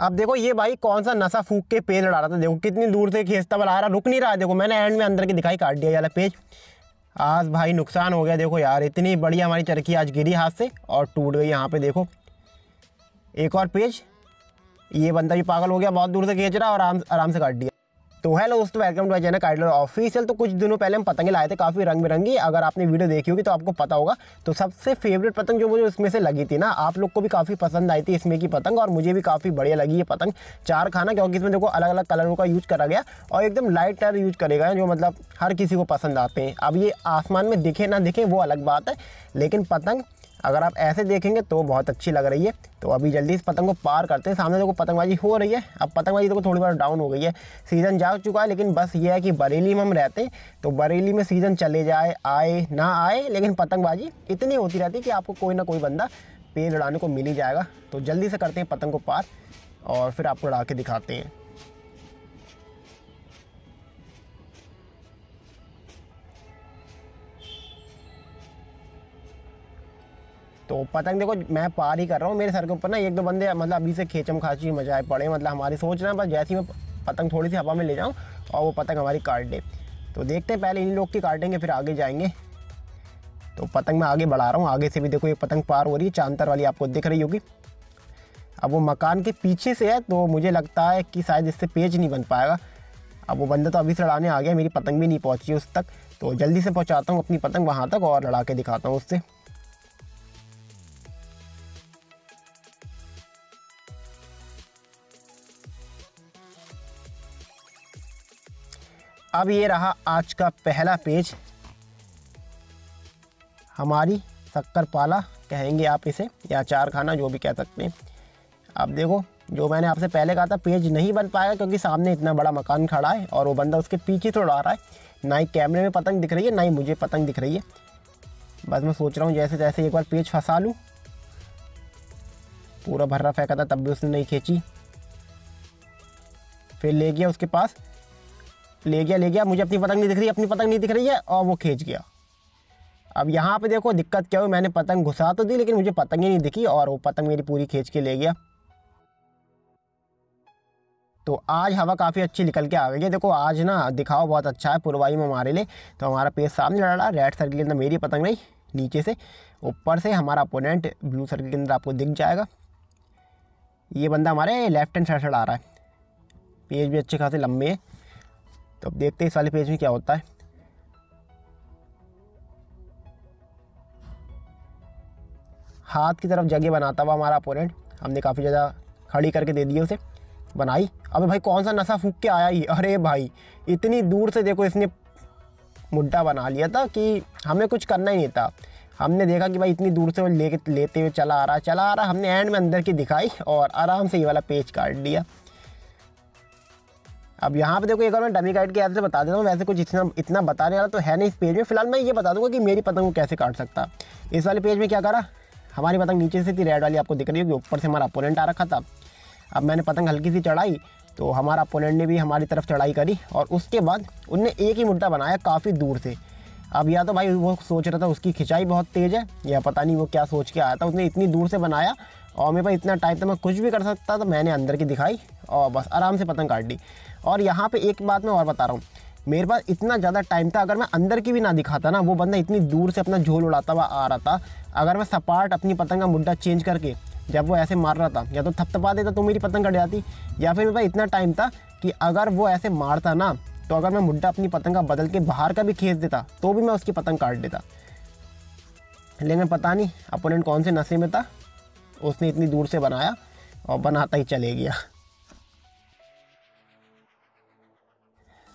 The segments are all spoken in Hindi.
अब देखो ये भाई कौन सा नशा फूक के पेज लड़ा रहा था, देखो कितनी दूर से खींचता बना रहा, रुक नहीं रहा। देखो मैंने एंड में अंदर की दिखाई, काट दिया ये वाला पेज। आज भाई नुकसान हो गया। देखो यार इतनी बढ़िया हमारी चरखी आज गिरी हाथ से और टूट गई। यहाँ पे देखो एक और पेज, ये बंदा भी पागल हो गया, बहुत दूर से खींच रहा और आराम से काट दिया। तो हेलो दोस्तों, welcome to my channel kite lover official. तो कुछ दिनों पहले हम पतंगे लाए थे, काफ़ी रंग बिरंगी। अगर आपने वीडियो देखी होगी तो आपको पता होगा। तो सबसे फेवरेट पतंग जो मुझे उसमें से लगी थी ना, आप लोग को भी काफ़ी पसंद आई थी इसमें की पतंग, और मुझे भी काफ़ी बढ़िया लगी ये पतंग चार खाना, क्योंकि इसमें देखो अलग अलग कलरों का यूज करा गया और एकदम लाइट कलर यूज करेगा जो मतलब हर किसी को पसंद आते हैं। अब ये आसमान में दिखे ना दिखे वो अलग बात है, लेकिन पतंग अगर आप ऐसे देखेंगे तो बहुत अच्छी लग रही है। तो अभी जल्दी इस पतंग को पार करते हैं। सामने देखो पतंगबाजी हो रही है। अब पतंगबाजी देखो थोड़ी बार डाउन हो गई है, सीज़न जा चुका है। लेकिन बस ये है कि बरेली में हम रहते हैं, तो बरेली में सीज़न चले जाए आए ना आए, लेकिन पतंगबाजी इतनी होती रहती है कि आपको कोई ना कोई बंदा पेड़ उड़ाने को मिल ही जाएगा। तो जल्दी से करते हैं पतंग को पार और फिर आपको उड़ा के दिखाते हैं। तो पतंग देखो मैं पार ही कर रहा हूँ, मेरे सर के ऊपर ना एक दो बंदे मतलब अभी से खेचम खाची मचाए पड़े। मतलब हमारी सोच ना बस जैसे ही मैं पतंग थोड़ी सी हवा में ले जाऊँ और वो पतंग हमारी काट दे। तो देखते हैं, पहले इन लोग की काटेंगे फिर आगे जाएंगे। तो पतंग मैं आगे बढ़ा रहा हूँ, आगे से भी देखो एक पतंग पार हो रही है, चांतर वाली आपको दिख रही होगी। अब वो मकान के पीछे से है तो मुझे लगता है कि शायद इससे पेज नहीं बन पाएगा। अब वो बंदा तो अभी से लड़ाने आ गया, मेरी पतंग भी नहीं पहुँची उस तक। तो जल्दी से पहुँचाता हूँ अपनी पतंग वहाँ तक और लड़ा के दिखाता हूँ उससे। अब ये रहा आज का पहला पेज, हमारी शक्कर पाला कहेंगे आप इसे, या चार खाना जो भी कह सकते हैं। अब देखो जो मैंने आपसे पहले कहा था पेज नहीं बन पाएगा, क्योंकि सामने इतना बड़ा मकान खड़ा है और वो बंदा उसके पीछे तो उड़ा रहा है। ना ही कैमरे में पतंग दिख रही है, ना ही मुझे पतंग दिख रही है। बस मैं सोच रहा हूँ जैसे तैसे एक बार पेज फंसा लूँ। पूरा भर्रा फेंका था तब भी उसने नहीं खींची, फिर ले गया उसके पास, ले गया। मुझे अपनी पतंग नहीं दिख रही है और वो खींच गया। अब यहाँ पे देखो दिक्कत क्या हुई, मैंने पतंग घुसा तो दी लेकिन मुझे पतंग ही नहीं दिखी और वो पतंग मेरी पूरी खींच के ले गया। तो आज हवा काफ़ी अच्छी निकल के आ गई है। देखो आज ना दिखाओ बहुत अच्छा है पुरवाई में हमारे लिए। तो हमारा पेज सामने लड़ रहा है, रेड सर्कल के अंदर मेरी पतंग रही, नीचे से ऊपर से हमारा अपोनेंट ब्लू सर्कल के अंदर आपको दिख जाएगा। ये बंदा हमारे लेफ्ट हैंड साइड से आ रहा है, पेज भी अच्छे खासे लंबे हैं। तो अब देखते हैं इस वाले पेज में क्या होता है। हाथ की तरफ जगह बनाता हुआ हमारा अपोनेंट, हमने काफ़ी ज़्यादा खड़ी करके दे दी उसे, बनाई। अबे भाई कौन सा नशा फूक के आया ही, अरे भाई इतनी दूर से देखो इसने मुड्ढा बना लिया था कि हमें कुछ करना ही नहीं था। हमने देखा कि भाई इतनी दूर से वो लेते हुए चला आ रहा, हमने एंड में अंदर की दिखाई और आराम से ये वाला पेज काट दिया। अब यहाँ पे देखो एक और मैं डमी काइट के ऐप से बता देता हूँ, वैसे कुछ इतना बताने वाला तो है नहीं इस पेज में। फिलहाल मैं ये बता दूंगा कि मेरी पतंग को कैसे काट सकता। इस वाले पेज में क्या करा, हमारी पतंग नीचे से थी, रेड वाली आपको दिख रही होगी, ऊपर से हमारा अपोनेंट आ रखा था। अब मैंने पतंग हल्की सी चढ़ाई तो हमारा अपोनेंट ने भी हमारी तरफ चढ़ाई करी और उसके बाद उनने एक ही मुद्दा बनाया काफ़ी दूर से। अब या तो भाई वो सोच रहा था उसकी खिंचाई बहुत तेज़ है, या पता नहीं वो क्या सोच के आया था, उसने इतनी दूर से बनाया और मेरे पास इतना टाइम था मैं कुछ भी कर सकता। तो मैंने अंदर की दिखाई और बस आराम से पतंग काट दी। और यहाँ पे एक बात मैं और बता रहा हूँ, मेरे पास इतना ज़्यादा टाइम था, अगर मैं अंदर की भी ना दिखाता ना, वो बंदा इतनी दूर से अपना झोल उड़ाता हुआ आ रहा था। अगर मैं सपाट अपनी पतंग का मुड्डा चेंज करके जब वो ऐसे मार रहा था, या तो थपथपा देता तो मेरी पतंग कट जाती, या फिर मेरे पास इतना टाइम था कि अगर वो ऐसे मारता ना, तो अगर मैं मुड्डा अपनी पतंग का बदल के बाहर का भी खींच देता तो भी मैं उसकी पतंग काट देता। लेकिन पता नहीं अपोनेंट कौन से नशे में था, उसने इतनी दूर से बनाया और बनाता ही चले गया।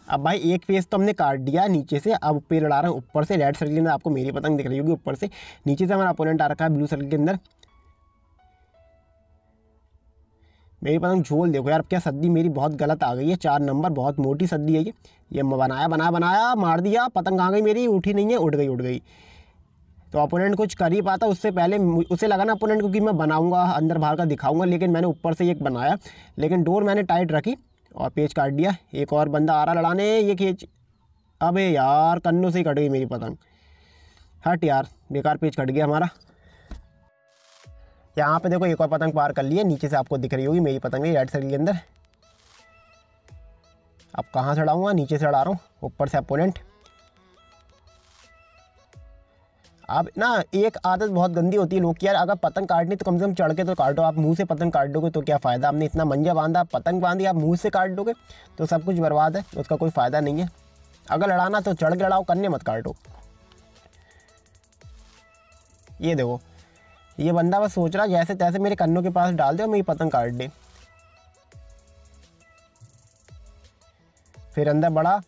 अब भाई एक पेज तो हमने काट दिया नीचे से, अब पेड़ उड़ा रहा हूँ ऊपर से। रेड सर्कल के अंदर आपको मेरी पतंग दिख रही होगी ऊपर से, नीचे से हमारा अपोनेंट आ रखा है ब्लू सर्कल के अंदर। मेरी पतंग झोल देखो यार, क्या सद्दी मेरी बहुत गलत आ गई है, 4 नंबर, बहुत मोटी सद्दी है ये बनाया मार दिया। पतंग आ गई मेरी, उठी नहीं है, उड़ गई। तो अपोनेंट कुछ कर ही पाता उससे पहले, उसे लगा ना अपोनेंट को कि मैं बनाऊंगा अंदर बाहर का दिखाऊंगा, लेकिन मैंने ऊपर से एक बनाया, लेकिन डोर मैंने टाइट रखी और पेज काट दिया। एक और बंदा आ रहा लड़ाने, ये खींच, अबे यार कन्नों से ही कट गई मेरी पतंग। हट यार, बेकार पेज कट गया हमारा। यहाँ पे देखो एक और पतंग पार कर ली है, नीचे से आपको दिख रही होगी मेरी पतंग राइट सर्किल के अंदर। अब कहाँ से उड़ाऊँगा, नीचे से उड़ा रहा हूँ, ऊपर से अपोनेंट। अब ना एक आदत बहुत गंदी होती है लोग की यार, अगर पतंग काटनी तो कम से कम चढ़ के तो काटो। आप मुंह से पतंग काट दोगे तो क्या फ़ायदा, आपने इतना मंजा बांधा, पतंग बांधी, आप मुंह से काट दोगे तो सब कुछ बर्बाद है, उसका कोई फ़ायदा नहीं है। अगर लड़ाना तो चढ़ के लड़ाओ, कन्ने मत काटो। ये देखो ये बंदा बस सोच रहा जैसे तैसे मेरे कन्नों के पास डाल दे और मेरी पतंग काट दे। फिर अंदर बढ़ा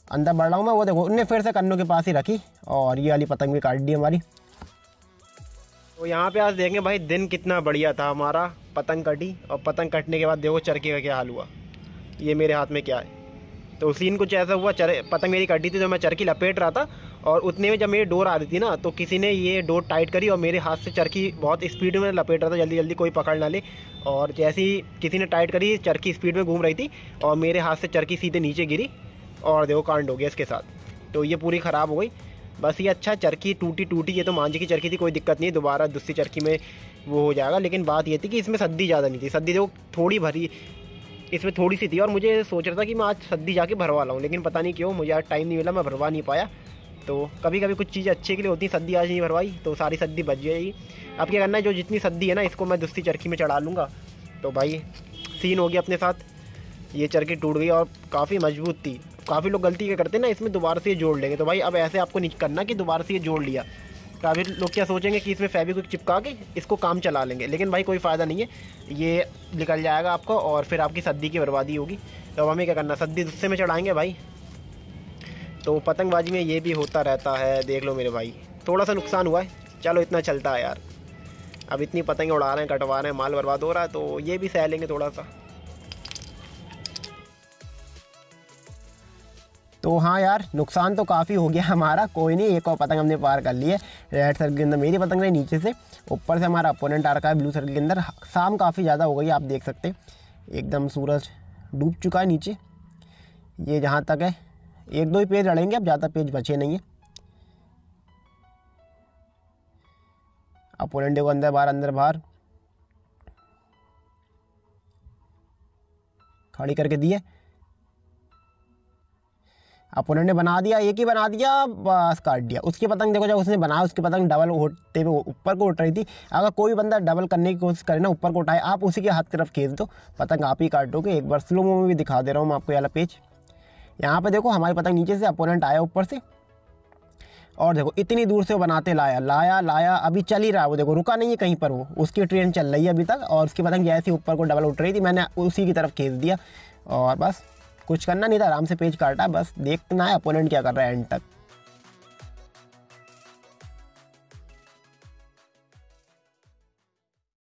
रहा हूँ मैं, वो देखो उनने फिर से कन्नों के पास ही रखी और ये वाली पतंग भी काट दी हमारी। तो यहाँ पे आज देखेंगे भाई दिन कितना बढ़िया था हमारा। पतंग कटी और पतंग कटने के बाद देखो चरखे का क्या हाल हुआ। ये मेरे हाथ में क्या है, तो सीन कुछ ऐसा हुआ, पतंग मेरी कटी थी तो मैं चरखी लपेट रहा था और उतने में जब मेरी डोर आ रही थी ना तो किसी ने ये डोर टाइट करी और मेरे हाथ से चरखी बहुत स्पीड में लपेट रहा था, जल्दी जल्दी कोई पकड़ ना ले। और जैसे ही किसी ने टाइट करी, चरखी स्पीड में घूम रही थी और मेरे हाथ से चरखी सीधे नीचे गिरी और देखो कांड हो गया इसके साथ। तो ये पूरी ख़राब हो गई। बस ये अच्छा चरखी टूटी, ये तो मांझे की चरखी थी, कोई दिक्कत नहीं, दोबारा दूसरी चरखी में वो हो जाएगा। लेकिन बात ये थी कि इसमें सद्दी ज़्यादा नहीं थी, सद्दी देखो थोड़ी भरी इसमें थोड़ी सी थी और मुझे सोच रहा था कि मैं आज सद्दी जाके भरवा लाऊं, लेकिन पता नहीं क्यों मुझे आज टाइम नहीं मिला, मैं भरवा नहीं पाया। तो कभी कभी कुछ चीज़ें अच्छे के लिए होती हैं, सद्दी आज नहीं भरवाई तो सारी सद्दी बच जाएगी। अब क्या करना है, जो जितनी सद्दी है ना इसको मैं दूसरी चरखी में चढ़ा लूँगा। तो भाई सीन हो गया अपने साथ, ये चरखी टूट गई और काफ़ी मजबूत थी। काफ़ी लोग गलती क्या करते हैं ना, इसमें दोबारा से ये जोड़ लेंगे। तो भाई अब ऐसे आपको नहीं करना कि दोबारा से ये जोड़ लिया। काफ़ी लोग क्या सोचेंगे कि इसमें फेविक्विक चिपका के इसको काम चला लेंगे, लेकिन भाई कोई फ़ायदा नहीं है, ये निकल जाएगा आपको और फिर आपकी सद्दी की बर्बादी होगी। तो हमें क्या करना, सद्दी गुस्से में चढ़ाएंगे भाई। तो पतंगबाजी में ये भी होता रहता है, देख लो मेरे भाई, थोड़ा सा नुकसान हुआ है, चलो इतना चलता है यार। अब इतनी पतंगें उड़ा रहे हैं, कटवा रहे हैं, माल बर्बाद हो रहा है, तो ये भी सह लेंगे थोड़ा सा। तो हाँ यार नुकसान तो काफ़ी हो गया हमारा, कोई नहीं, एक और पतंग हमने पार कर ली है। रेड सर्कल के अंदर मेरी पतंग रही नीचे से, ऊपर से हमारा अपोनेंट आ रखा है ब्लू सर्कल के अंदर। शाम काफ़ी ज़्यादा हो गई, आप देख सकते हैं एकदम सूरज डूब चुका है नीचे। ये जहाँ तक है एक दो ही पेज लड़ेंगे, अब ज़्यादा पेज बचे नहीं है। अपोनेंट को अंदर बाहर खड़ी करके दिए। अपोनेंट ने बना दिया, एक ही बना दिया, बस काट दिया। उसकी पतंग देखो, जब उसने बनाया उसकी पतंग डबल उठते हुए ऊपर को उठ रही थी। अगर कोई बंदा डबल करने की कोशिश करे ना, ऊपर को उठाए, आप उसी के हाथ की तरफ खींच दो, पतंग आप ही काटोगे। एक बार स्लो में भी दिखा दे रहा हूँ मैं आपको, ये वाला पेज। यहाँ पे देखो हमारी पतंग नीचे से, अपोनेंट आया ऊपर से और देखो इतनी दूर से वो बनाते लाया, अभी चल ही रहा है वो, देखो रुका नहीं है कहीं पर, वो उसकी ट्रेन चल रही है अभी तक। और उसकी पतंग जैसे ऊपर को डबल उठ रही थी, मैंने उसी की तरफ खींच दिया और बस कुछ करना नहीं था, आराम से पेज काटा। बस देखना है अपोनेंट क्या कर रहा है एंड तक।